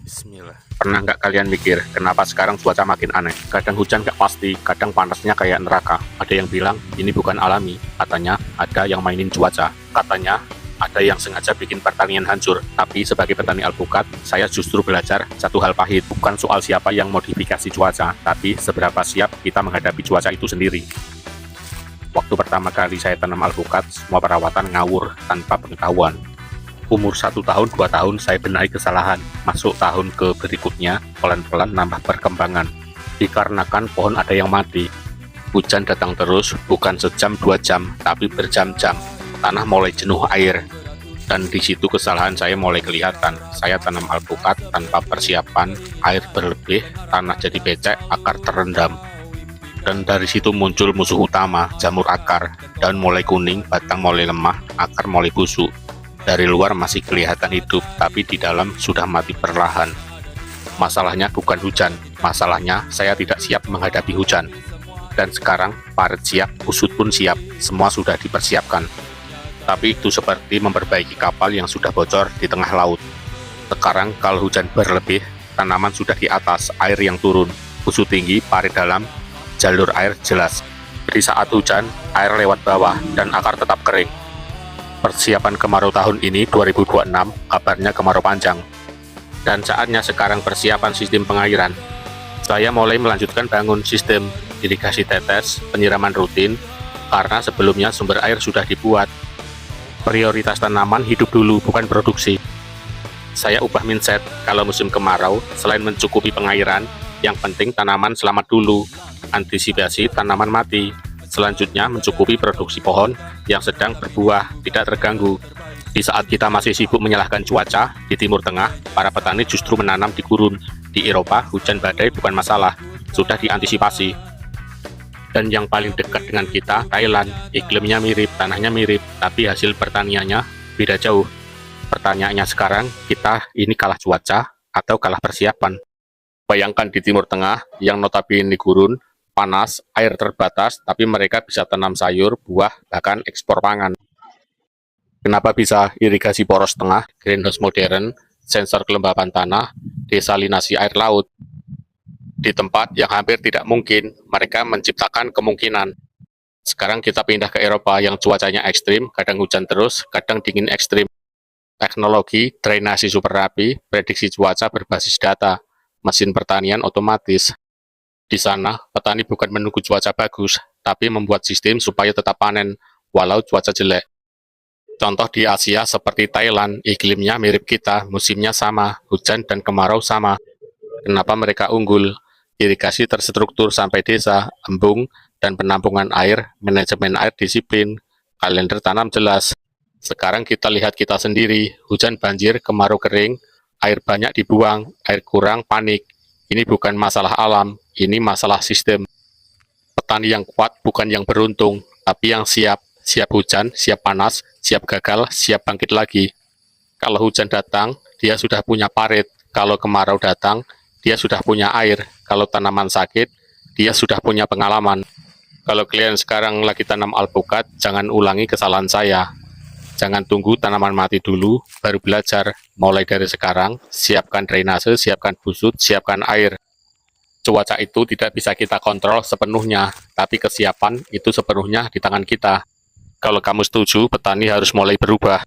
Bismillah. Pernah nggak kalian mikir, kenapa sekarang cuaca makin aneh? Kadang hujan nggak pasti, kadang panasnya kayak neraka. Ada yang bilang, ini bukan alami. Katanya, ada yang mainin cuaca. Katanya, ada yang sengaja bikin pertanian hancur. Tapi sebagai petani alpukat, saya justru belajar satu hal pahit. Bukan soal siapa yang modifikasi cuaca, tapi seberapa siap kita menghadapi cuaca itu sendiri. Waktu pertama kali saya tanam alpukat, semua perawatan ngawur tanpa pengetahuan. Umur 1 tahun, 2 tahun, saya benahi kesalahan. Masuk tahun ke berikutnya, pelan-pelan nambah perkembangan. Dikarenakan pohon ada yang mati. Hujan datang terus, bukan sejam 2 jam, tapi berjam-jam. Tanah mulai jenuh air. Dan di situ kesalahan saya mulai kelihatan. Saya tanam alpukat tanpa persiapan, air berlebih, tanah jadi becek, akar terendam. Dan dari situ muncul musuh utama, jamur akar. Daun mulai kuning, batang mulai lemah, akar mulai busuk. Dari luar masih kelihatan hidup, tapi di dalam sudah mati perlahan. Masalahnya bukan hujan, masalahnya saya tidak siap menghadapi hujan. Dan sekarang, parit siap, usut pun siap, semua sudah dipersiapkan. Tapi itu seperti memperbaiki kapal yang sudah bocor di tengah laut. Sekarang kalau hujan berlebih, tanaman sudah di atas, air yang turun, usut tinggi, parit dalam, jalur air jelas. Di saat hujan, air lewat bawah, dan akar tetap kering. Persiapan kemarau tahun ini 2026, kabarnya kemarau panjang. Dan saatnya sekarang persiapan sistem pengairan. Saya mulai melanjutkan bangun sistem irigasi tetes, penyiraman rutin, karena sebelumnya sumber air sudah dibuat. Prioritas tanaman hidup dulu, bukan produksi. Saya ubah mindset, kalau musim kemarau, selain mencukupi pengairan, yang penting tanaman selamat dulu. Antisipasi tanaman mati. Selanjutnya mencukupi produksi pohon yang sedang berbuah, tidak terganggu. Di saat kita masih sibuk menyalahkan cuaca, di Timur Tengah, para petani justru menanam di gurun. Di Eropa, hujan badai bukan masalah, sudah diantisipasi. Dan yang paling dekat dengan kita, Thailand. Iklimnya mirip, tanahnya mirip, tapi hasil pertaniannya beda jauh. Pertanyaannya sekarang, kita ini kalah cuaca atau kalah persiapan? Bayangkan di Timur Tengah, yang notabene gurun, panas, air terbatas, tapi mereka bisa tanam sayur, buah, bahkan ekspor pangan. Kenapa bisa irigasi poros tengah, greenhouse modern, sensor kelembapan tanah, desalinasi air laut? Di tempat yang hampir tidak mungkin, mereka menciptakan kemungkinan. Sekarang kita pindah ke Eropa yang cuacanya ekstrim, kadang hujan terus, kadang dingin ekstrim. Teknologi, drainasi super rapi, prediksi cuaca berbasis data, mesin pertanian otomatis. Di sana, petani bukan menunggu cuaca bagus, tapi membuat sistem supaya tetap panen, walau cuaca jelek. Contoh di Asia seperti Thailand, iklimnya mirip kita, musimnya sama, hujan dan kemarau sama. Kenapa mereka unggul? Irigasi terstruktur sampai desa, embung, dan penampungan air, manajemen air disiplin, kalender tanam jelas. Sekarang kita lihat kita sendiri, hujan banjir, kemarau kering, air banyak dibuang, air kurang panik. Ini bukan masalah alam, ini masalah sistem. Petani yang kuat bukan yang beruntung, tapi yang siap. Siap hujan, siap panas, siap gagal, siap bangkit lagi. Kalau hujan datang, dia sudah punya parit. Kalau kemarau datang, dia sudah punya air. Kalau tanaman sakit, dia sudah punya pengalaman. Kalau kalian sekarang lagi tanam alpukat, jangan ulangi kesalahan saya. Jangan tunggu tanaman mati dulu, baru belajar. Mulai dari sekarang, siapkan drainase, siapkan busut, siapkan air. Cuaca itu tidak bisa kita kontrol sepenuhnya, tapi kesiapan itu sepenuhnya di tangan kita. Kalau kamu setuju, petani harus mulai berubah.